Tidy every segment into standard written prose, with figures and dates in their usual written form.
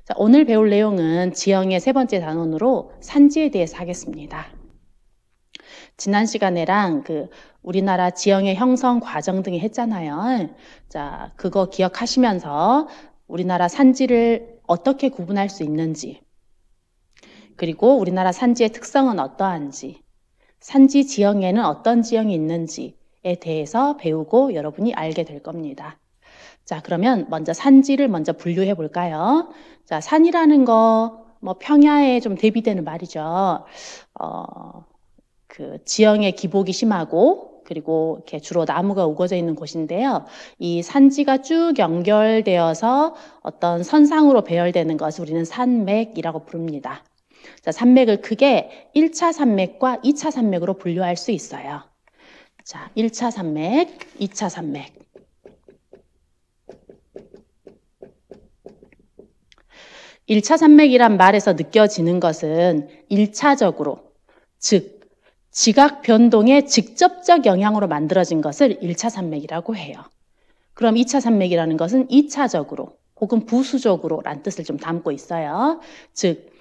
자, 오늘 배울 내용은 지형의 세 번째 단원으로 산지에 대해서 하겠습니다. 지난 시간에랑 우리나라 지형의 형성 과정 등이 했잖아요. 자, 그거 기억하시면서 우리나라 산지를 어떻게 구분할 수 있는지, 그리고 우리나라 산지의 특성은 어떠한지, 산지 지형에는 어떤 지형이 있는지에 대해서 배우고 여러분이 알게 될 겁니다. 자, 그러면 먼저 산지를 먼저 분류해 볼까요? 자, 산이라는 거, 평야에 좀 대비되는 말이죠. 지형의 기복이 심하고, 그리고 이렇게 주로 나무가 우거져 있는 곳인데요. 이 산지가 쭉 연결되어서 어떤 선상으로 배열되는 것을 우리는 산맥이라고 부릅니다. 자, 산맥을 크게 1차 산맥과 2차 산맥으로 분류할 수 있어요. 자, 1차 산맥, 2차 산맥. 1차 산맥이란 말에서 느껴지는 것은 1차적으로, 즉 지각 변동의 직접적 영향으로 만들어진 것을 1차 산맥이라고 해요. 그럼 2차 산맥이라는 것은 2차적으로 혹은 부수적으로 라는 뜻을 좀 담고 있어요. 즉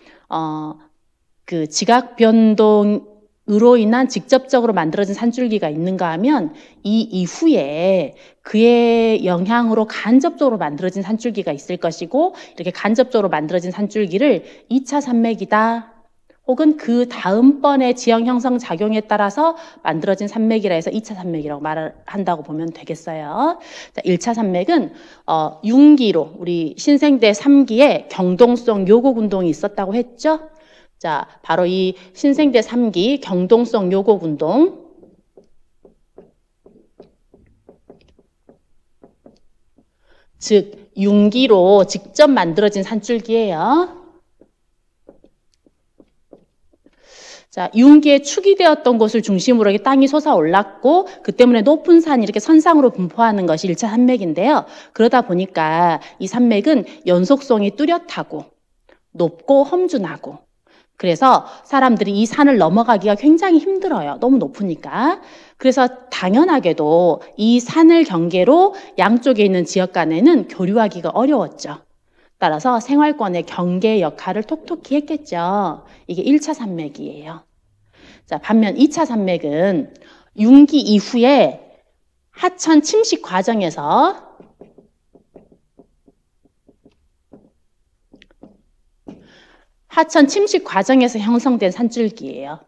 지각 변동으로 인한 직접적으로 만들어진 산줄기가 있는가 하면 이 이후에 그의 영향으로 간접적으로 만들어진 산줄기가 있을 것이고, 이렇게 간접적으로 만들어진 산줄기를 2차 산맥이다, 혹은 그 다음번의 지형 형성 작용에 따라서 만들어진 산맥이라 해서 2차 산맥이라고 말을 한다고 보면 되겠어요. 자, 1차 산맥은 융기로, 우리 신생대 3기에 경동성 요곡 운동이 있었다고 했죠. 자, 바로 이 신생대 3기 경동성 요곡 운동, 즉 융기로 직접 만들어진 산줄기예요. 자, 융기에 축이 되었던 곳을 중심으로 이렇게 땅이 솟아올랐고, 그 때문에 높은 산이 이렇게 선상으로 분포하는 것이 1차 산맥인데요. 그러다 보니까 이 산맥은 연속성이 뚜렷하고 높고 험준하고, 그래서 사람들이 이 산을 넘어가기가 굉장히 힘들어요. 너무 높으니까. 그래서 당연하게도 이 산을 경계로 양쪽에 있는 지역 간에는 교류하기가 어려웠죠. 따라서 생활권의 경계 역할을 톡톡히 했겠죠. 이게 1차 산맥이에요. 자, 반면 2차 산맥은 융기 이후에 하천 침식 과정에서 형성된 산줄기예요.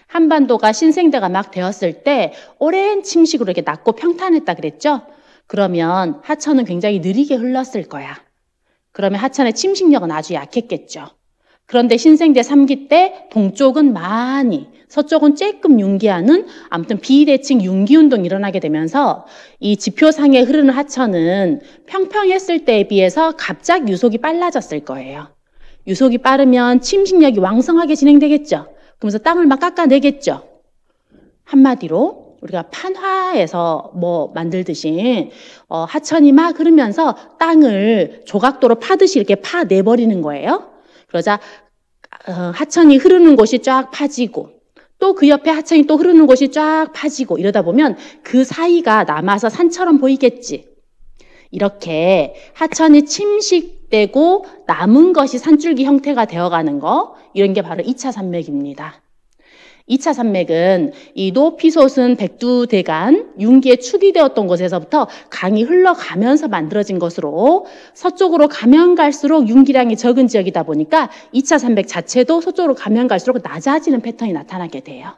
한반도가 신생대가 막 되었을 때 오랜 침식으로 이렇게 낮고 평탄했다 그랬죠? 그러면 하천은 굉장히 느리게 흘렀을 거야. 그러면 하천의 침식력은 아주 약했겠죠. 그런데 신생대 3기 때 동쪽은 많이, 서쪽은 조금 융기하는, 아무튼 비대칭 융기운동이 일어나게 되면서 이 지표상에 흐르는 하천은 평평했을 때에 비해서 갑자기 유속이 빨라졌을 거예요. 유속이 빠르면 침식력이 왕성하게 진행되겠죠. 그러면서 땅을 막 깎아내겠죠. 한마디로 우리가 판화에서 만들듯이 하천이 막 흐르면서 땅을 조각도로 파듯이 이렇게 파내버리는 거예요. 그러자 하천이 흐르는 곳이 쫙 파지고, 또 그 옆에 하천이 또 흐르는 곳이 쫙 파지고, 이러다 보면 그 사이가 남아서 산처럼 보이겠지. 이렇게 하천이 침식되고 남은 것이 산줄기 형태가 되어가는 거, 이런 게 바로 2차 산맥입니다. 2차 산맥은 이 높이 솟은 백두대간, 융기에 축이 되었던 곳에서부터 강이 흘러가면서 만들어진 것으로, 서쪽으로 가면 갈수록 융기량이 적은 지역이다 보니까 2차 산맥 자체도 서쪽으로 가면 갈수록 낮아지는 패턴이 나타나게 돼요.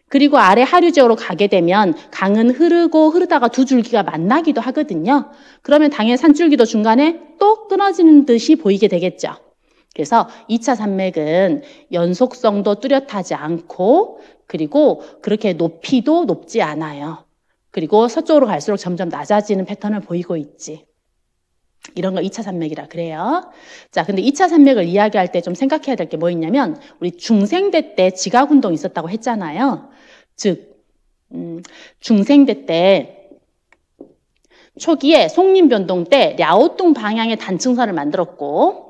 그리고 아래 하류 지역으로 가게 되면 강은 흐르다가 두 줄기가 만나기도 하거든요. 그러면 당연히 산줄기도 중간에 또 끊어지는 듯이 보이게 되겠죠. 그래서 2차 산맥은 연속성도 뚜렷하지 않고, 그리고 그렇게 높이도 높지 않아요. 그리고 서쪽으로 갈수록 점점 낮아지는 패턴을 보이고 있지. 이런 걸 2차 산맥이라 그래요. 자, 근데 2차 산맥을 이야기할 때 좀 생각해야 될 게 뭐 있냐면, 우리 중생대 때 지각운동이 있었다고 했잖아요. 즉, 중생대 때 초기에 송림변동 때 랴오뚱 방향의 단층선을 만들었고,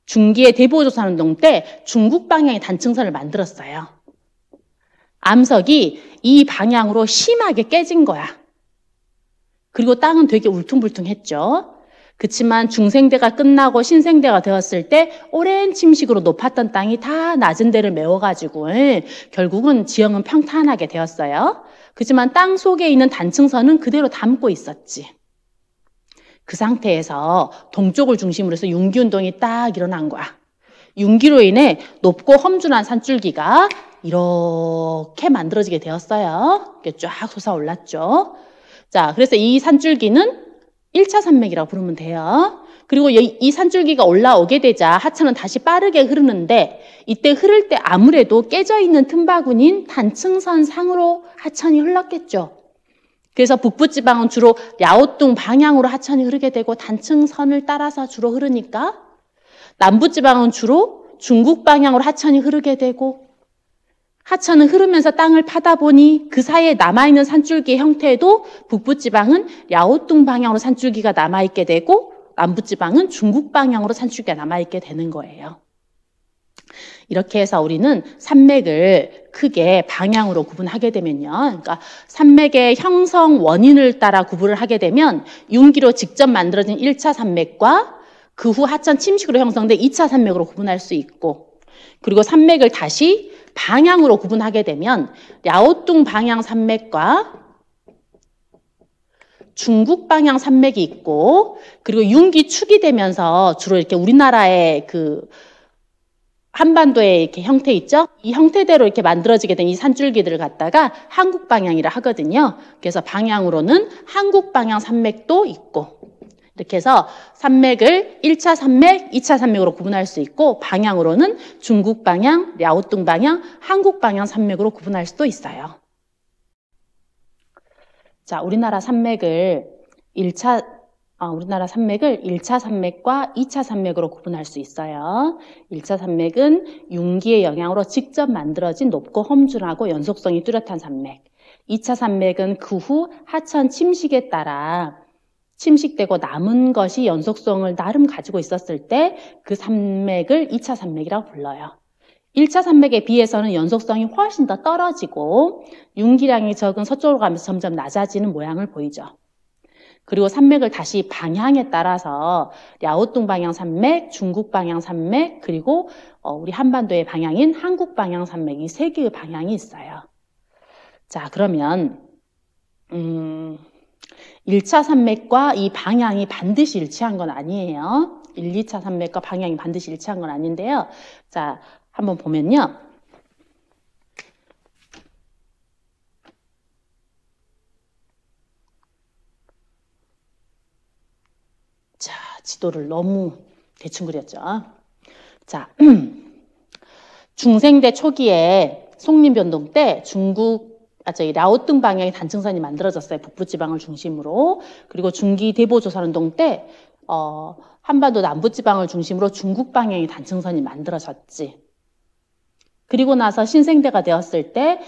중기의 대보조선운동 때 중국 방향의 단층선을 만들었어요. 암석이 이 방향으로 심하게 깨진 거야. 그리고 땅은 되게 울퉁불퉁했죠. 그치만 중생대가 끝나고 신생대가 되었을 때 오랜 침식으로 높았던 땅이 다 낮은 데를 메워가지고 결국은 지형은 평탄하게 되었어요. 그치만 땅 속에 있는 단층선은 그대로 담고 있었지. 그 상태에서 동쪽을 중심으로 해서 융기운동이 딱 일어난 거야. 융기로 인해 높고 험준한 산줄기가 이렇게 만들어지게 되었어요. 이렇게 쫙 솟아올랐죠. 자, 그래서 이 산줄기는 1차 산맥이라고 부르면 돼요. 그리고 이 산줄기가 올라오게 되자 하천은 다시 빠르게 흐르는데 이때 흐를 때 아무래도 깨져있는 틈바구니인 단층선 상으로 하천이 흘렀겠죠. 그래서 북부지방은 주로 랴오뚱 방향으로 하천이 흐르게 되고 단층선을 따라서 주로 흐르니까 남부지방은 주로 중국 방향으로 하천이 흐르게 되고 하천은 흐르면서 땅을 파다 보니 그 사이에 남아있는 산줄기의 형태도 북부지방은 랴오뚱 방향으로 산줄기가 남아있게 되고 남부지방은 중국 방향으로 산줄기가 남아있게 되는 거예요. 이렇게 해서 우리는 산맥을 크게 방향으로 구분하게 되면요. 그러니까 산맥의 형성 원인을 따라 구분을 하게 되면 융기로 직접 만들어진 1차 산맥과 그 후 하천 침식으로 형성된 2차 산맥으로 구분할 수 있고 그리고 산맥을 다시 방향으로 구분하게 되면 랴오뚱 방향 산맥과 중국 방향 산맥이 있고 그리고 융기 축이 되면서 주로 이렇게 우리나라의 그 한반도의 이렇게 형태 있죠? 이 형태대로 이렇게 만들어지게 된 이 산줄기들을 갖다가 한국 방향이라 하거든요. 그래서 방향으로는 한국 방향 산맥도 있고 이렇게 해서 산맥을 1차 산맥, 2차 산맥으로 구분할 수 있고 방향으로는 중국 방향, 랴오뚱 방향, 한국 방향 산맥으로 구분할 수도 있어요. 자, 우리나라 산맥을 1차 산맥과 2차 산맥으로 구분할 수 있어요. 1차 산맥은 융기의 영향으로 직접 만들어진 높고 험준하고 연속성이 뚜렷한 산맥. 2차 산맥은 그 후 하천 침식에 따라 침식되고 남은 것이 연속성을 나름 가지고 있었을 때 그 산맥을 2차 산맥이라고 불러요. 1차 산맥에 비해서는 연속성이 훨씬 더 떨어지고 융기량이 적은 서쪽으로 가면서 점점 낮아지는 모양을 보이죠. 그리고 산맥을 다시 방향에 따라서 랴오뚱 방향 산맥, 중국 방향 산맥, 그리고 우리 한반도의 방향인 한국 방향 산맥 이 세 개의 방향이 있어요. 자, 그러면 1차 산맥과 이 방향이 반드시 일치한 건 아니에요. 1, 2차 산맥과 방향이 반드시 일치한 건 아닌데요. 자, 한번 보면요. 자, 지도를 너무 대충 그렸죠. 자, 중생대 초기에 송림변동 때 랴오뚱 방향의 단층선이 만들어졌어요. 북부지방을 중심으로. 그리고 중기 대보조선운동 때 한반도 남부지방을 중심으로 중국 방향의 단층선이 만들어졌지. 그리고 나서 신생대가 되었을 때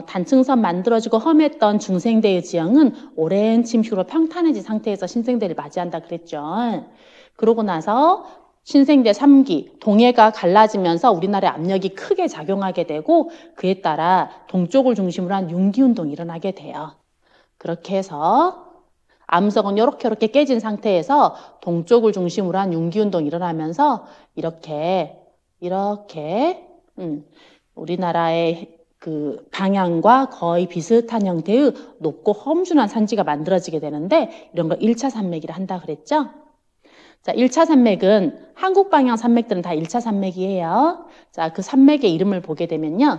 단층선 만들어지고 험했던 중생대의 지형은 오랜 침식으로 평탄해진 상태에서 신생대를 맞이한다 그랬죠. 그러고 나서 신생대 3기, 동해가 갈라지면서 우리나라의 압력이 크게 작용하게 되고 그에 따라 동쪽을 중심으로 한 융기운동이 일어나게 돼요. 그렇게 해서 암석은 이렇게 깨진 상태에서 동쪽을 중심으로 한 융기운동이 일어나면서 이렇게 우리나라의 그 방향과 거의 비슷한 형태의 높고 험준한 산지가 만들어지게 되는데 이런 걸 1차 산맥이라 한다 그랬죠? 자, 1차 산맥은 한국 방향 산맥들은 다 1차 산맥이에요. 자, 그 산맥의 이름을 보게 되면요.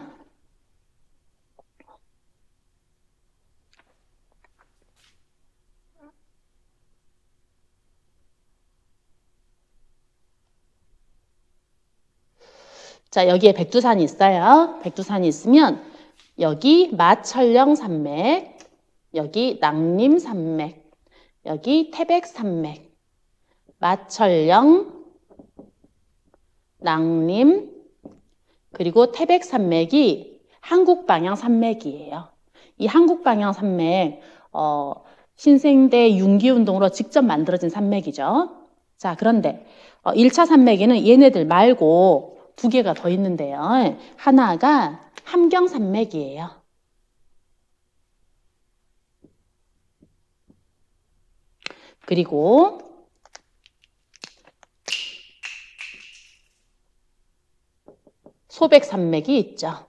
자, 여기에 백두산이 있어요. 백두산이 있으면 여기 마천령 산맥, 여기 낭림 산맥, 여기 태백 산맥, 마천령, 낭림, 그리고 태백 산맥이 한국 방향 산맥이에요. 이 한국 방향 산맥, 신생대 융기운동으로 직접 만들어진 산맥이죠. 자, 그런데 1차 산맥에는 얘네들 말고 두 개가 더 있는데요. 하나가 함경산맥이에요. 그리고 소백산맥이 있죠.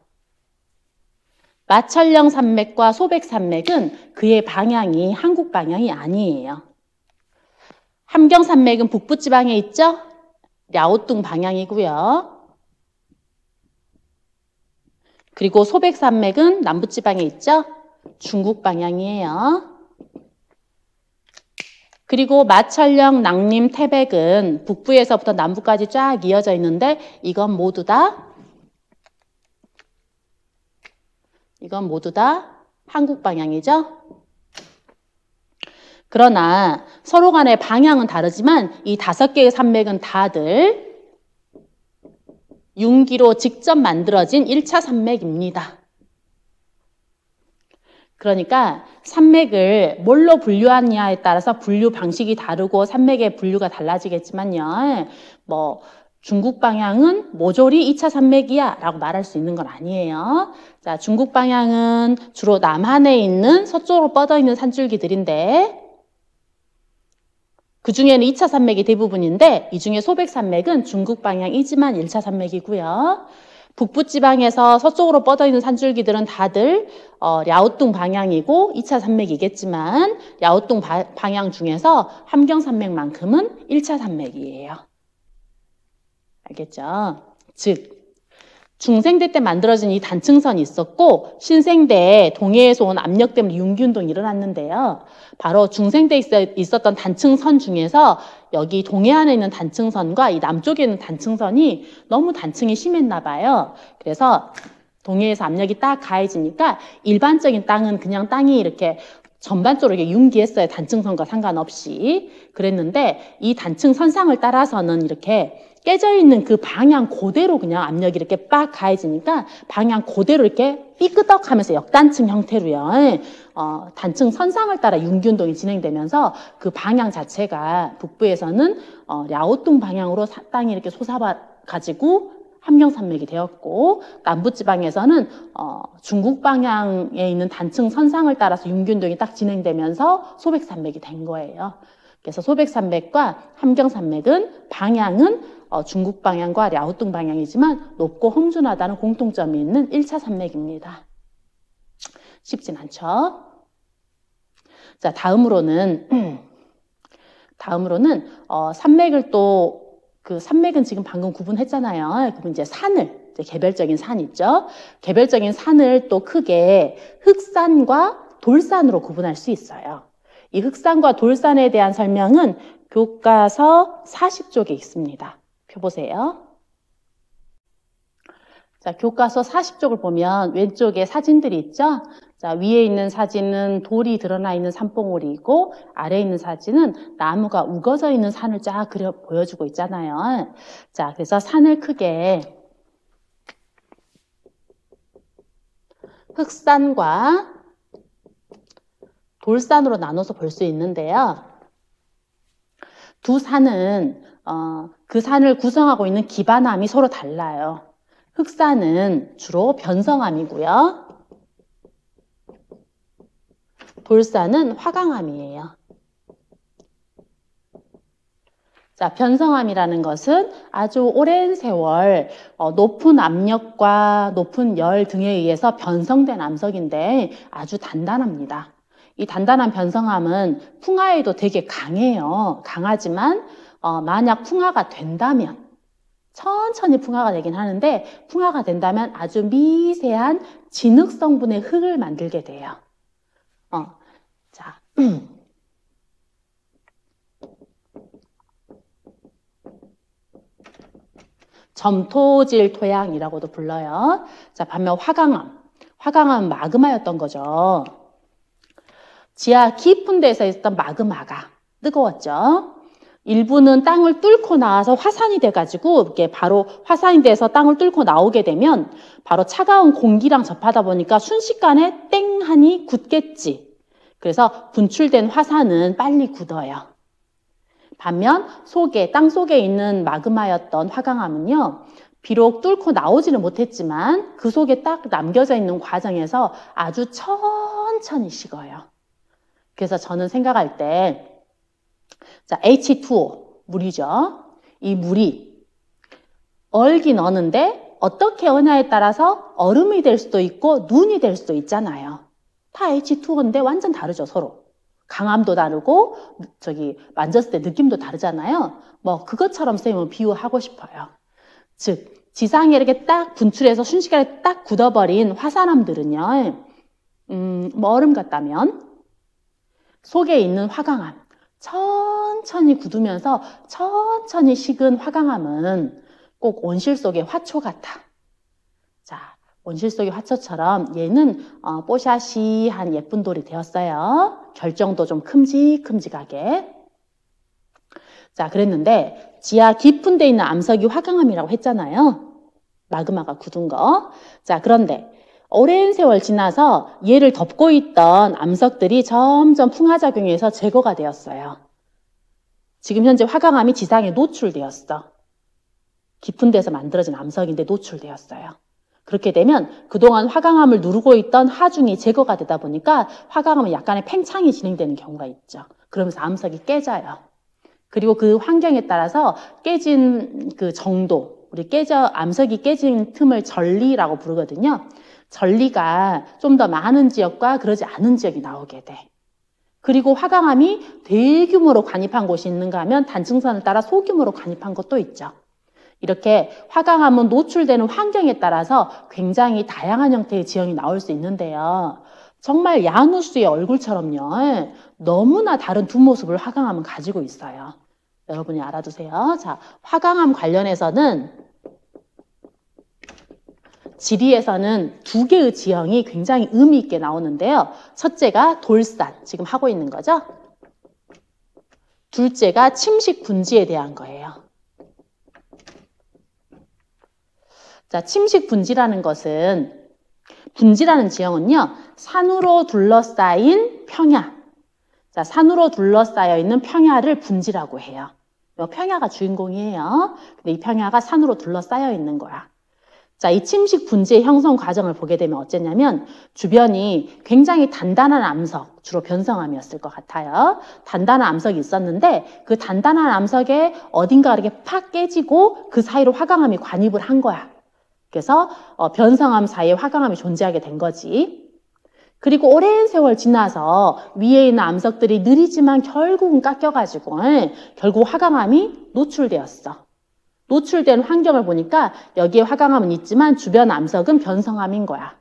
마천령 산맥과 소백산맥은 그의 방향이 한국 방향이 아니에요. 함경산맥은 북부지방에 있죠? 랴오뚱 방향이고요. 그리고 소백산맥은 남부지방에 있죠? 중국 방향이에요. 그리고 마천령, 낭림, 태백은 북부에서부터 남부까지 쫙 이어져 있는데 이건 모두 다 한국 방향이죠. 그러나 서로 간의 방향은 다르지만 이 5개의 산맥은 다들 융기로 직접 만들어진 1차 산맥입니다. 그러니까 산맥을 뭘로 분류하느냐에 따라서 분류 방식이 다르고 산맥의 분류가 달라지겠지만요. 뭐 중국 방향은 모조리 2차 산맥이야 라고 말할 수 있는 건 아니에요. 자, 중국 방향은 주로 남한에 있는 서쪽으로 뻗어 있는 산줄기들인데 그 중에는 2차 산맥이 대부분인데 이 중에 소백산맥은 중국 방향이지만 1차 산맥이고요. 북부지방에서 서쪽으로 뻗어 있는 산줄기들은 다들 랴오뚱 방향이고 2차 산맥이겠지만 랴오뚱 방향 중에서 함경산맥만큼은 1차 산맥이에요. 알겠죠? 즉 중생대 때 만들어진 이 단층선이 있었고 신생대에 동해에서 온 압력 때문에 융기운동이 일어났는데요. 바로 중생대에 있었던 단층선 중에서 여기 동해안에 있는 단층선과 이 남쪽에 있는 단층선이 너무 단층이 심했나 봐요. 그래서 동해에서 압력이 딱 가해지니까 일반적인 땅은 그냥 땅이 이렇게 전반적으로 이렇게 융기했어요. 단층선과 상관없이. 그랬는데 이 단층 선상을 따라서는 이렇게 깨져 있는 그 방향 그대로 그냥 압력이 이렇게 빡 가해지니까 방향 그대로 이렇게 삐끄덕하면서 역단층 형태로요. 단층 선상을 따라 융기운동이 진행되면서 그 방향 자체가 북부에서는 랴오뚱 방향으로 땅이 이렇게 솟아가지고 함경산맥이 되었고 남부지방에서는 중국 방향에 있는 단층 선상을 따라서 융기운동이 딱 진행되면서 소백산맥이 된 거예요. 그래서 소백산맥과 함경산맥은 방향은 중국 방향과 랴오뚱 방향이지만 높고 험준하다는 공통점이 있는 1차 산맥입니다. 쉽진 않죠? 자, 다음으로는 산맥을 또 그 산맥은 지금 방금 구분했잖아요. 그럼 이제 산을 개별적인 산 있죠. 개별적인 산을 또 크게 흑산과 돌산으로 구분할 수 있어요. 이 흑산과 돌산에 대한 설명은 교과서 40쪽에 있습니다. 표 보세요. 자, 교과서 40쪽을 보면 왼쪽에 사진들이 있죠? 자, 위에 있는 사진은 돌이 드러나 있는 산봉우리이고 아래에 있는 사진은 나무가 우거져 있는 산을 쫙 보여주고 있잖아요. 자, 그래서 산을 크게 흑산과 돌산으로 나눠서 볼 수 있는데요. 두 산은 그 산을 구성하고 있는 기반암이 서로 달라요. 흑산은 주로 변성암이고요. 돌산은 화강암이에요. 자, 변성암이라는 것은 아주 오랜 세월 높은 압력과 높은 열 등에 의해서 변성된 암석인데 아주 단단합니다. 이 단단한 변성암은 풍화에도 되게 강해요. 강하지만 만약 풍화가 된다면 천천히 풍화가 되긴 하는데 풍화가 된다면 아주 미세한 진흙 성분의 흙을 만들게 돼요. 자, 점토질 토양이라고도 불러요. 자, 반면 화강암은 마그마였던 거죠. 지하 깊은 데서 있었던 마그마가 뜨거웠죠. 일부는 땅을 뚫고 나와서 화산이 돼가지고 이렇게 바로 화산이 돼서 땅을 뚫고 나오게 되면 바로 차가운 공기랑 접하다 보니까 순식간에 땡 하니 굳겠지. 그래서 분출된 화산은 빨리 굳어요. 반면 땅 속에 있는 마그마였던 화강암은요. 비록 뚫고 나오지는 못했지만 그 속에 딱 남겨져 있는 과정에서 아주 천천히 식어요. 그래서 저는 생각할 때 자, H2O, 물이죠. 이 물이 얼긴 어는데 어떻게 오냐에 따라서 얼음이 될 수도 있고 눈이 될 수도 있잖아요. 다 H2O인데 완전 다르죠, 서로. 강함도 다르고 만졌을 때 느낌도 다르잖아요. 뭐 그것처럼 선생님은 비유하고 싶어요. 즉 지상에 이렇게 딱 분출해서 순식간에 딱 굳어버린 화산암들은요. 뭐 얼음 같다면 속에 있는 화강암, 천천히 굳으면서 천천히 식은 화강암은 꼭 온실 속의 화초 같아. 자, 온실 속의 화초처럼 얘는 뽀샤시한 예쁜 돌이 되었어요. 결정도 좀 큼직큼직하게. 자, 그랬는데 지하 깊은 데 있는 암석이 화강암이라고 했잖아요. 마그마가 굳은 거. 자, 그런데 오랜 세월 지나서 얘를 덮고 있던 암석들이 점점 풍화작용에서 제거가 되었어요. 지금 현재 화강암이 지상에 노출되었어. 깊은 데서 만들어진 암석인데 노출되었어요. 그렇게 되면 그동안 화강암을 누르고 있던 하중이 제거가 되다 보니까 화강암은 약간의 팽창이 진행되는 경우가 있죠. 그러면서 암석이 깨져요. 그리고 그 환경에 따라서 깨진 그 정도, 암석이 깨진 틈을 전리라고 부르거든요. 전리가 좀 더 많은 지역과 그러지 않은 지역이 나오게 돼. 그리고 화강암이 대규모로 관입한 곳이 있는가 하면 단층선을 따라 소규모로 관입한 곳도 있죠. 이렇게 화강암은 노출되는 환경에 따라서 굉장히 다양한 형태의 지형이 나올 수 있는데요. 정말 야누스의 얼굴처럼요. 너무나 다른 두 모습을 화강암은 가지고 있어요. 여러분이 알아두세요. 자, 화강암 관련해서는 지리에서는 두 개의 지형이 굉장히 의미 있게 나오는데요. 첫째가 돌산, 지금 하고 있는 거죠. 둘째가 침식 분지에 대한 거예요. 자, 침식 분지라는 것은, 분지라는 지형은요, 산으로 둘러싸인 평야. 자, 산으로 둘러싸여 있는 평야를 분지라고 해요. 이 평야가 주인공이에요. 근데 이 평야가 산으로 둘러싸여 있는 거야. 자, 이 침식 분지의 형성 과정을 보게 되면 어쨌냐면 주변이 굉장히 단단한 암석, 주로 변성암이었을 것 같아요. 단단한 암석이 있었는데 그 단단한 암석에 어딘가 이렇게 팍 깨지고 그 사이로 화강암이 관입을 한 거야. 그래서 변성암 사이에 화강암이 존재하게 된 거지. 그리고 오랜 세월 지나서 위에 있는 암석들이 느리지만 결국은 깎여가지고 결국 화강암이 노출되었어. 노출된 환경을 보니까 여기에 화강암은 있지만 주변 암석은 변성암인 거야.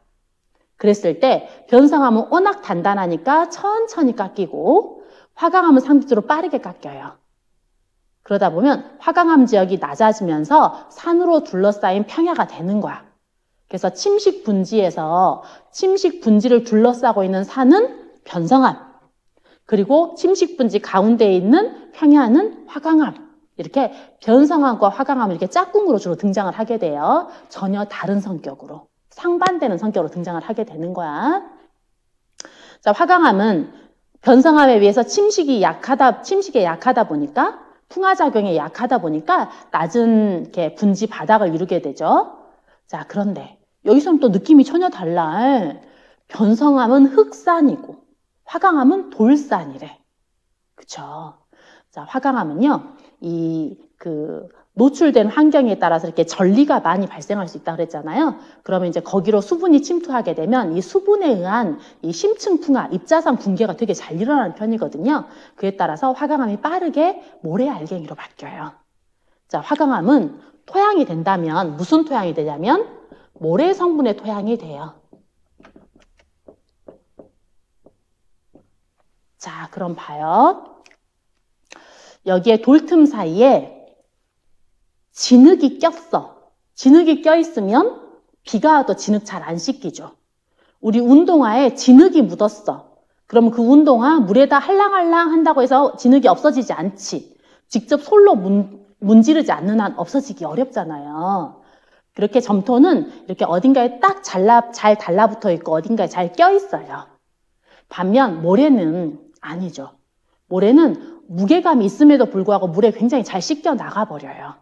그랬을 때 변성암은 워낙 단단하니까 천천히 깎이고 화강암은 상대적으로 빠르게 깎여요. 그러다 보면 화강암 지역이 낮아지면서 산으로 둘러싸인 평야가 되는 거야. 그래서 침식 분지에서 침식 분지를 둘러싸고 있는 산은 변성암, 그리고 침식 분지 가운데에 있는 평야는 화강암. 이렇게 변성암과 화강암이 이렇게 짝꿍으로 주로 등장을 하게 돼요. 전혀 다른 성격으로, 상반되는 성격으로 등장을 하게 되는 거야. 자, 화강암은 변성암에 비해서 침식에 약하다 보니까, 풍화작용에 약하다 보니까 낮은 이렇게 분지 바닥을 이루게 되죠. 자, 그런데 여기서는 또 느낌이 전혀 달라. 변성암은 흑산이고 화강암은 돌산이래. 그쵸? 자, 화강암은요, 노출된 환경에 따라서 이렇게 전리가 많이 발생할 수 있다 그랬잖아요. 그러면 이제 거기로 수분이 침투하게 되면 이 수분에 의한 이 심층풍화, 입자상 붕괴가 되게 잘 일어나는 편이거든요. 그에 따라서 화강암이 빠르게 모래알갱이로 바뀌어요. 자, 화강암은 토양이 된다면 무슨 토양이 되냐면 모래 성분의 토양이 돼요. 자, 그럼 봐요. 여기에 돌틈 사이에 진흙이 꼈어. 진흙이 껴있으면 비가 와도 진흙 잘 안 씻기죠. 우리 운동화에 진흙이 묻었어. 그러면 그 운동화 물에다 할랑할랑 한다고 해서 진흙이 없어지지 않지. 직접 솔로 문지르지 않는 한 없어지기 어렵잖아요. 그렇게 점토는 이렇게 어딘가에 딱 잘 달라붙어 있고 어딘가에 잘 껴있어요. 반면 모래는 아니죠. 모래는 무게감이 있음에도 불구하고 물에 굉장히 잘 씻겨 나가버려요.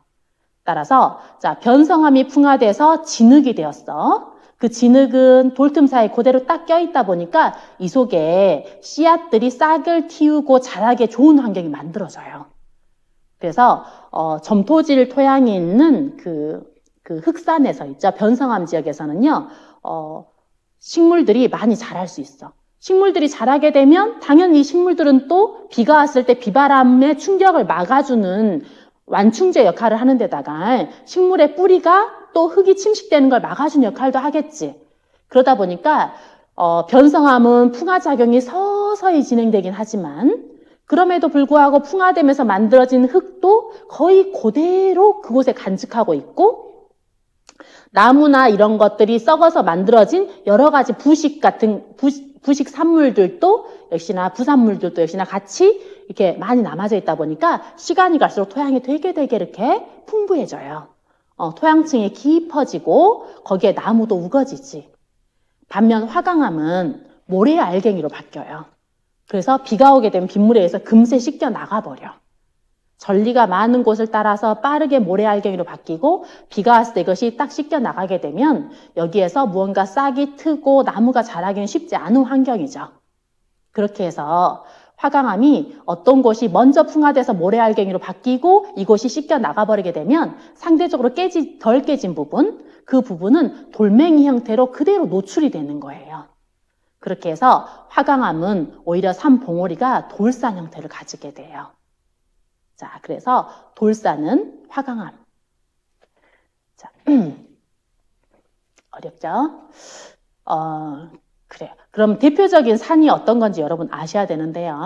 따라서 자, 변성암이 풍화돼서 진흙이 되었어. 그 진흙은 돌틈 사이에 그대로 딱 껴있다 보니까 이 속에 씨앗들이 싹을 틔우고 자라게 좋은 환경이 만들어져요. 그래서 점토질 토양이 있는 그 그 흑산에서 있죠. 변성암 지역에서는요, 식물들이 많이 자랄 수 있어. 식물들이 자라게 되면 당연히 이 식물들은 또 비가 왔을 때 비바람의 충격을 막아주는 완충제 역할을 하는 데다가 식물의 뿌리가 또 흙이 침식되는 걸 막아주는 역할도 하겠지. 그러다 보니까 변성암은 풍화작용이 서서히 진행되긴 하지만 그럼에도 불구하고 풍화되면서 만들어진 흙도 거의 그대로 그곳에 간직하고 있고 나무나 이런 것들이 썩어서 만들어진 여러 가지 부식 산물들도 역시나 부산물들도 역시나 같이 이렇게 많이 남아져 있다 보니까 시간이 갈수록 토양이 되게 이렇게 풍부해져요. 토양층이 깊어지고 거기에 나무도 우거지지. 반면 화강암은 모래 알갱이로 바뀌어요. 그래서 비가 오게 되면 빗물에 의해서 금세 씻겨 나가버려. 전리가 많은 곳을 따라서 빠르게 모래 알갱이로 바뀌고 비가 왔을 때 이것이 딱 씻겨 나가게 되면 여기에서 무언가 싹이 트고 나무가 자라기는 쉽지 않은 환경이죠. 그렇게 해서 화강암이 어떤 곳이 먼저 풍화돼서 모래 알갱이로 바뀌고 이곳이 씻겨 나가버리게 되면 상대적으로 덜 깨진 부분, 그 부분은 돌멩이 형태로 그대로 노출이 되는 거예요. 그렇게 해서 화강암은 오히려 산봉우리가 돌산 형태를 가지게 돼요. 자, 그래서 돌산은 화강암. 자, 어렵죠? 그래요. 그럼 대표적인 산이 어떤 건지 여러분 아셔야 되는데요.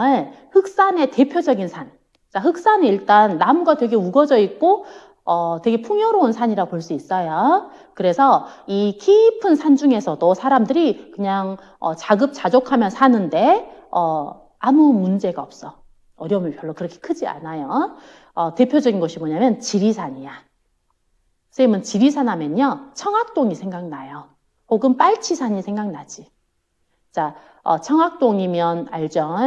흑산의 대표적인 산. 자, 흑산이 일단 나무가 되게 우거져 있고 되게 풍요로운 산이라고 볼 수 있어요. 그래서 이 깊은 산 중에서도 사람들이 그냥 자급자족하며 사는데 아무 문제가 없어. 어려움이 별로 그렇게 크지 않아요. 대표적인 것이 뭐냐면 지리산이야. 선생님은 지리산 하면요. 청학동이 생각나요. 혹은 빨치산이 생각나지. 자, 청학동이면 알죠?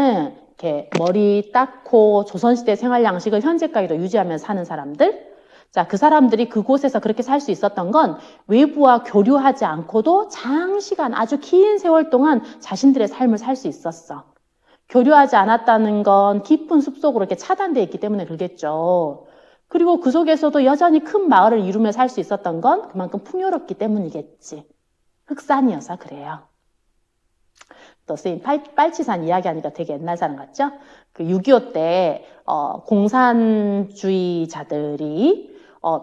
이렇게 머리 닦고 조선시대 생활 양식을 현재까지도 유지하면서 사는 사람들. 자, 그 사람들이 그곳에서 그렇게 살 수 있었던 건 외부와 교류하지 않고도 장시간 아주 긴 세월 동안 자신들의 삶을 살 수 있었어. 교류하지 않았다는 건 깊은 숲속으로 이렇게 차단되어 있기 때문에 그러겠죠. 그리고 그 속에서도 여전히 큰 마을을 이루며 살 수 있었던 건 그만큼 풍요롭기 때문이겠지. 흑산이어서 그래요. 또 선생님 빨치산 이야기하니까 되게 옛날 사람 같죠? 그 6.25 때 공산주의자들이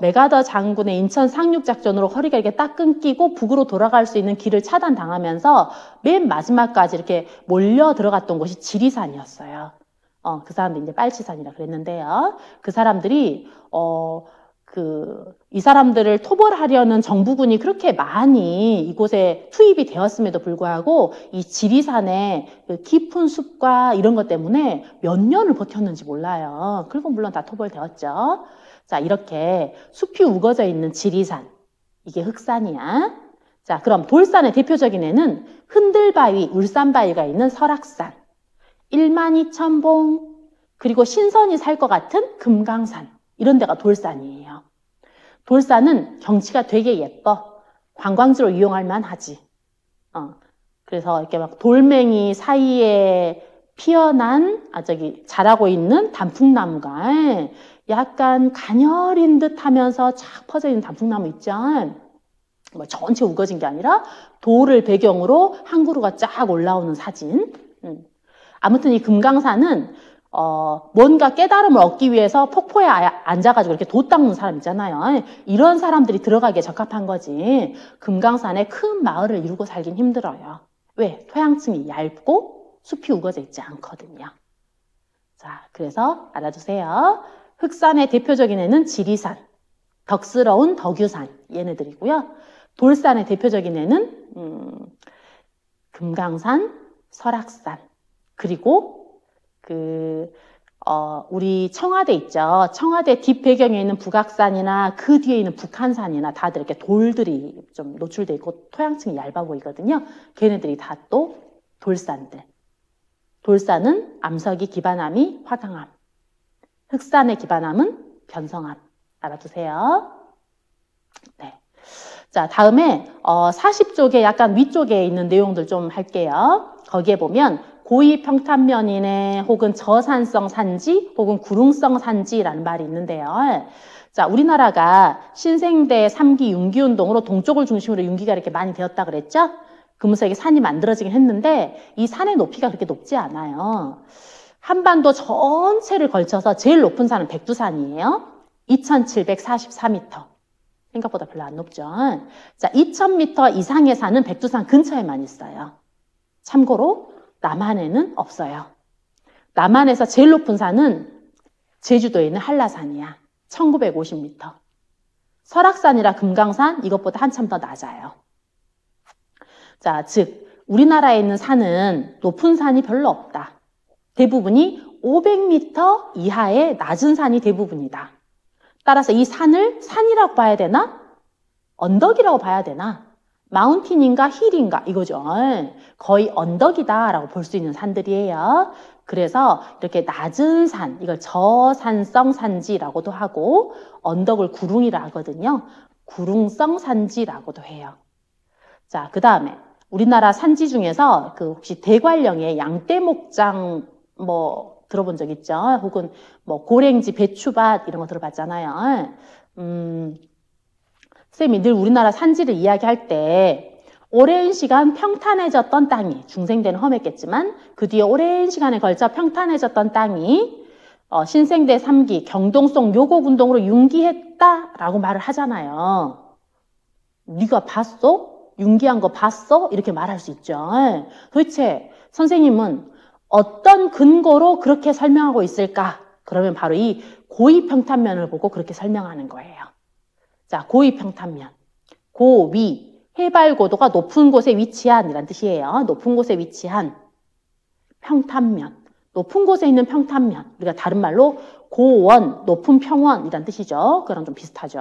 메가더 장군의 인천 상륙작전으로 허리가 이렇게 딱 끊기고 북으로 돌아갈 수 있는 길을 차단당하면서 맨 마지막까지 이렇게 몰려 들어갔던 곳이 지리산이었어요. 그 사람들이 이제 빨치산이라 그랬는데요. 그 사람들이 이 사람들을 토벌하려는 정부군이 그렇게 많이 이곳에 투입이 되었음에도 불구하고 이 지리산의 그 깊은 숲과 이런 것 때문에 몇 년을 버텼는지 몰라요. 그리고 물론 다 토벌되었죠. 자, 이렇게 숲이 우거져 있는 지리산. 이게 흑산이야. 자, 그럼 돌산의 대표적인 애는 흔들바위, 울산바위가 있는 설악산. 12,000봉, 그리고 신선이 살 것 같은 금강산. 이런 데가 돌산이에요. 돌산은 경치가 되게 예뻐. 관광지로 이용할 만하지. 그래서 이렇게 막 돌멩이 사이에 피어난, 자라고 있는 단풍나무가 약간 가녀린 듯 하면서 쫙 퍼져 있는 단풍나무 있죠. 뭐 전체 우거진 게 아니라 돌을 배경으로 한 그루가 쫙 올라오는 사진. 아무튼 이 금강산은 뭔가 깨달음을 얻기 위해서 폭포에 앉아가지고 이렇게 돛 닦는 사람 있잖아요. 이런 사람들이 들어가기에 적합한 거지. 금강산에 큰 마을을 이루고 살긴 힘들어요. 왜? 토양층이 얇고 숲이 우거져 있지 않거든요. 자, 그래서 알아두세요. 흑산의 대표적인 애는 지리산, 덕스러운 덕유산 얘네들이고요. 돌산의 대표적인 애는 금강산, 설악산, 그리고 우리 청와대 있죠. 청와대 뒷배경에 있는 북악산이나 그 뒤에 있는 북한산이나 다들 이렇게 돌들이 좀 노출되어 있고 토양층이 얇아 보이거든요. 걔네들이 다 또 돌산들. 돌산은 암석이 기반암이 화강암. 흑산의 기반암은 변성암. 알아두세요. 네. 자, 다음에 40쪽에 약간 위쪽에 있는 내용들 좀 할게요. 거기에 보면 고위 평탄면이네 혹은 저산성 산지 혹은 구릉성 산지라는 말이 있는데요. 자, 우리나라가 신생대 3기 융기운동으로 동쪽을 중심으로 융기가 이렇게 많이 되었다 그랬죠? 그러면서 이게 산이 만들어지긴 했는데 이 산의 높이가 그렇게 높지 않아요. 한반도 전체를 걸쳐서 제일 높은 산은 백두산이에요. 2744m. 생각보다 별로 안 높죠. 자, 2000m 이상의 산은 백두산 근처에만 있어요. 참고로 남한에는 없어요. 남한에서 제일 높은 산은 제주도에 있는 한라산이야. 1950m. 설악산이라 금강산 이것보다 한참 더 낮아요. 자, 즉 우리나라에 있는 산은 높은 산이 별로 없다. 대부분이 500m 이하의 낮은 산이 대부분이다. 따라서 이 산을 산이라고 봐야 되나? 언덕이라고 봐야 되나? 마운틴인가 힐인가 이거죠. 거의 언덕이다라고 볼 수 있는 산들이에요. 그래서 이렇게 낮은 산, 이걸 저산성 산지라고도 하고 언덕을 구릉이라 하거든요. 구릉성 산지라고도 해요. 자, 그 다음에 우리나라 산지 중에서 그 혹시 대관령의 양떼목장 뭐 들어본 적 있죠? 혹은 뭐 고랭지, 배추밭 이런 거 들어봤잖아요. 쌤이 늘 우리나라 산지를 이야기할 때 오랜 시간 평탄해졌던 땅이, 중생대는 험했겠지만 그 뒤에 오랜 시간에 걸쳐 평탄해졌던 땅이 신생대 3기 경동성 요곡운동으로 융기했다라고 말을 하잖아요. 네가 봤어? 융기한 거 봤어? 이렇게 말할 수 있죠. 도대체 선생님은 어떤 근거로 그렇게 설명하고 있을까? 그러면 바로 이 고위평탄면을 보고 그렇게 설명하는 거예요. 자, 고위평탄면. 고위. 해발 고도가 높은 곳에 위치한 이란 뜻이에요. 높은 곳에 위치한 평탄면. 높은 곳에 있는 평탄면. 우리가 다른 말로 고원, 높은 평원 이란 뜻이죠. 그거랑 좀 비슷하죠.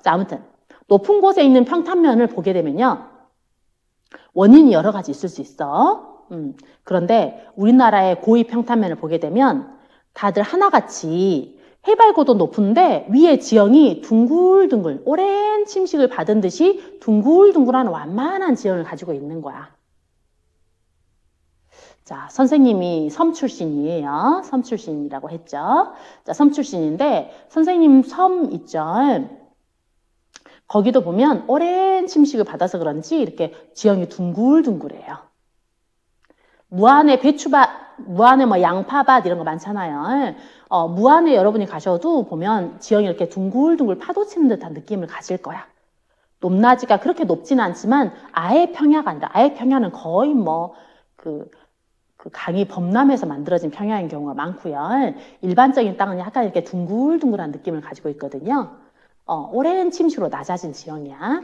자, 아무튼 높은 곳에 있는 평탄면을 보게 되면요. 원인이 여러 가지 있을 수 있어. 그런데 우리나라의 고위 평탄면을 보게 되면 다들 하나같이 해발고도 높은데 위에 지형이 둥글둥글 오랜 침식을 받은 듯이 둥글둥글한 완만한 지형을 가지고 있는 거야. 자, 선생님이 섬 출신이에요. 섬 출신이라고 했죠. 자, 섬 출신인데 선생님 섬 있죠. 거기도 보면 오랜 침식을 받아서 그런지 이렇게 지형이 둥글둥글해요. 무안에 배추밭, 무안에 뭐 양파밭 이런 거 많잖아요. 무안에 여러분이 가셔도 보면 지형이 이렇게 둥글둥글 파도치는 듯한 느낌을 가질 거야. 높낮이가 그렇게 높지는 않지만 아예 평야가 아니라 아예 평야는 거의 뭐 그 강이 범람해서 만들어진 평야인 경우가 많고요. 일반적인 땅은 약간 이렇게 둥글둥글한 느낌을 가지고 있거든요. 오랜 침식으로 낮아진 지형이야.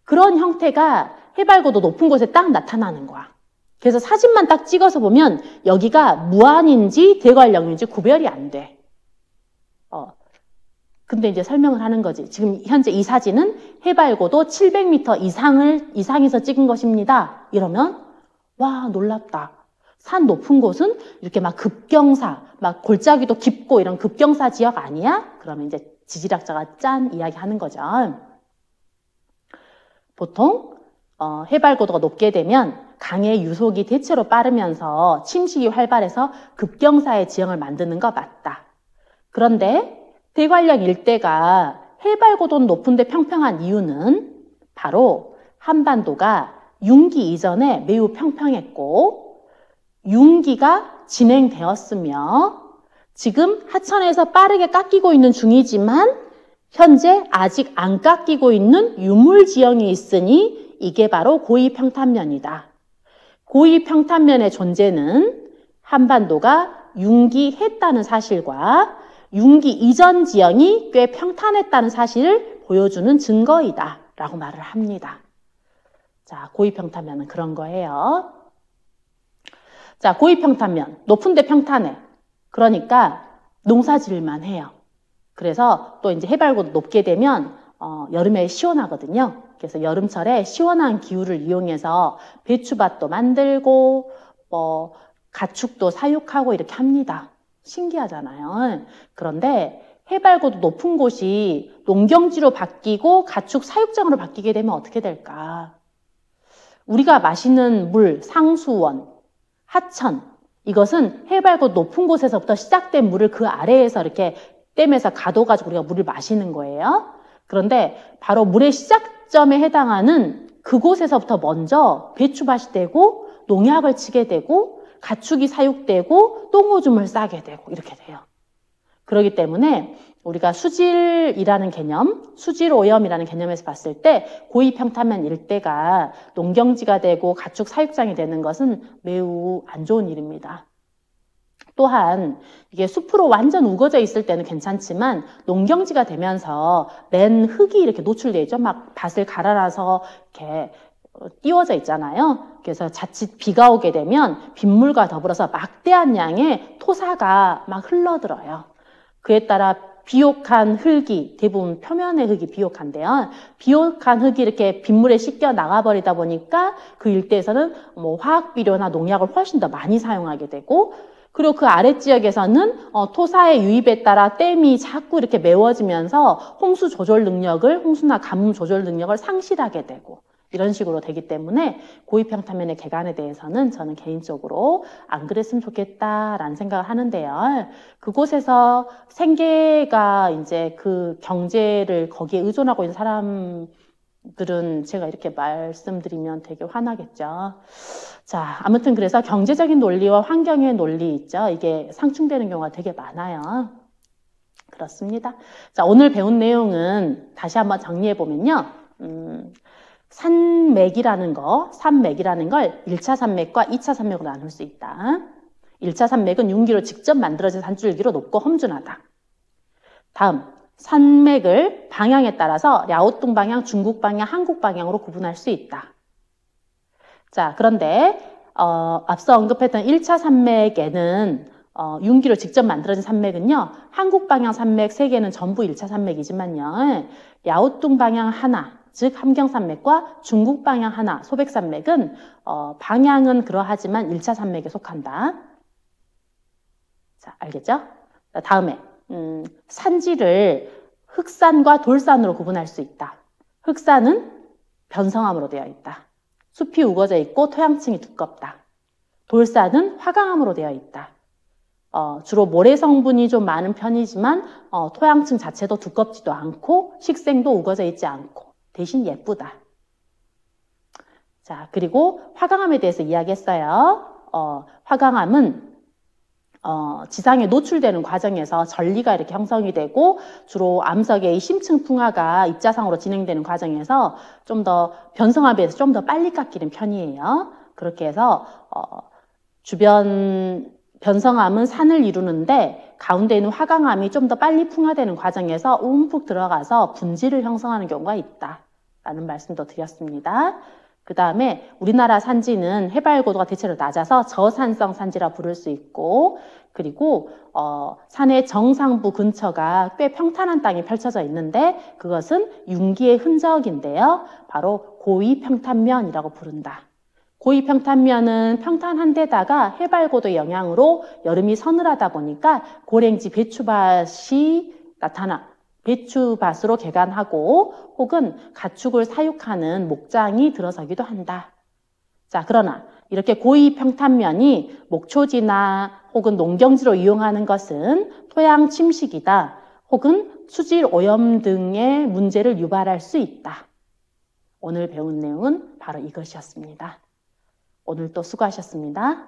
그런 형태가 해발고도 높은 곳에 딱 나타나는 거야. 그래서 사진만 딱 찍어서 보면 여기가 무안인지 대관령인지 구별이 안 돼. 근데 이제 설명을 하는 거지. 지금 현재 이 사진은 해발고도 700m 이상에서 찍은 것입니다. 이러면 와, 놀랍다. 산 높은 곳은 이렇게 막 급경사, 막 골짜기도 깊고 이런 급경사 지역 아니야? 그러면 이제 지질학자가 짠 이야기하는 거죠. 보통 해발고도가 높게 되면 강의 유속이 대체로 빠르면서 침식이 활발해서 급경사의 지형을 만드는 거 맞다. 그런데 대관령 일대가 해발고도는 높은데 평평한 이유는 바로 한반도가 융기 이전에 매우 평평했고 융기가 진행되었으며 지금 하천에서 빠르게 깎이고 있는 중이지만 현재 아직 안 깎이고 있는 유물 지형이 있으니 이게 바로 고위평탄면이다. 고위평탄면의 존재는 한반도가 융기했다는 사실과 융기 이전 지형이 꽤 평탄했다는 사실을 보여주는 증거이다 라고 말을 합니다. 자, 고위평탄면은 그런 거예요. 자, 고위평탄면, 높은데 평탄해. 그러니까 농사질만 해요. 그래서 또 이제 해발고도 높게 되면 여름에 시원하거든요. 그래서 여름철에 시원한 기후를 이용해서 배추밭도 만들고 뭐 가축도 사육하고 이렇게 합니다. 신기하잖아요. 그런데 해발고도 높은 곳이 농경지로 바뀌고 가축 사육장으로 바뀌게 되면 어떻게 될까? 우리가 마시는 물, 상수원, 하천, 이것은 해발고 높은 곳에서부터 시작된 물을 그 아래에서 이렇게 댐에서 가둬가지고 우리가 물을 마시는 거예요. 그런데 바로 물의 시작점에 해당하는 그곳에서부터 먼저 배추밭이 되고 농약을 치게 되고 가축이 사육되고 똥오줌을 싸게 되고 이렇게 돼요. 그렇기 때문에 우리가 수질이라는 개념, 수질오염이라는 개념에서 봤을 때 고위평탄면 일대가 농경지가 되고 가축 사육장이 되는 것은 매우 안 좋은 일입니다. 또한 이게 숲으로 완전 우거져 있을 때는 괜찮지만 농경지가 되면서 맨 흙이 이렇게 노출되어 있죠. 막 밭을 갈아놔서 이렇게 띄워져 있잖아요. 그래서 자칫 비가 오게 되면 빗물과 더불어서 막대한 양의 토사가 막 흘러들어요. 그에 따라 비옥한 흙이, 대부분 표면의 흙이 비옥한데요. 비옥한 흙이 이렇게 빗물에 씻겨 나가버리다 보니까 그 일대에서는 뭐 화학비료나 농약을 훨씬 더 많이 사용하게 되고, 그리고 그 아랫지역에서는 토사의 유입에 따라 댐이 자꾸 이렇게 메워지면서 홍수나 가뭄 조절 능력을 상실하게 되고, 이런 식으로 되기 때문에 고위평탄면의 개간에 대해서는 저는 개인적으로 안 그랬으면 좋겠다라는 생각을 하는데요. 그곳에서 생계가 이제 그 경제를 거기에 의존하고 있는 사람들은 제가 이렇게 말씀드리면 되게 화나겠죠. 자, 아무튼 그래서 경제적인 논리와 환경의 논리 있죠. 이게 상충되는 경우가 되게 많아요. 그렇습니다. 자, 오늘 배운 내용은 다시 한번 정리해 보면요. 산맥이라는 걸 1차 산맥과 2차 산맥으로 나눌 수 있다. 1차 산맥은 융기로 직접 만들어진 산줄기로 높고 험준하다. 다음, 산맥을 방향에 따라서 랴오뚱 방향, 중국 방향, 한국 방향으로 구분할 수 있다. 자, 그런데 앞서 언급했던 1차 산맥에는 융기로 직접 만들어진 산맥은요, 한국 방향 산맥 3개는 전부 1차 산맥이지만요, 랴오뚱 방향 하나, 즉 함경산맥과 중국 방향 하나, 소백산맥은 방향은 그러하지만 1차 산맥에 속한다. 자, 알겠죠? 다음에 산지를 흑산과 돌산으로 구분할 수 있다. 흑산은 변성암으로 되어 있다. 숲이 우거져 있고 토양층이 두껍다. 돌산은 화강암으로 되어 있다. 주로 모래 성분이 좀 많은 편이지만 토양층 자체도 두껍지도 않고 식생도 우거져 있지 않고 대신 예쁘다. 자, 그리고 화강암에 대해서 이야기했어요. 화강암은 지상에 노출되는 과정에서 전리가 이렇게 형성이 되고 주로 암석의 심층 풍화가 입자상으로 진행되는 과정에서 좀 더 변성암에 비해서 좀 더 빨리 깎이는 편이에요. 그렇게 해서 주변 변성암은 산을 이루는데 가운데 있는 화강암이 좀 더 빨리 풍화되는 과정에서 움푹 들어가서 분지를 형성하는 경우가 있다라는 말씀도 드렸습니다. 그 다음에 우리나라 산지는 해발 고도가 대체로 낮아서 저산성 산지라 부를 수 있고, 그리고 산의 정상부 근처가 꽤 평탄한 땅이 펼쳐져 있는데 그것은 융기의 흔적인데요. 바로 고위평탄면이라고 부른다. 고위평탄면은 평탄한 데다가 해발 고도의 영향으로 여름이 서늘하다 보니까 고랭지 배추밭이 배추밭으로 개간하고 혹은 가축을 사육하는 목장이 들어서기도 한다. 자, 그러나 이렇게 고위평탄면이 목초지나 혹은 농경지로 이용하는 것은 토양 침식이다 혹은 수질 오염 등의 문제를 유발할 수 있다. 오늘 배운 내용은 바로 이것이었습니다. 오늘도 수고하셨습니다.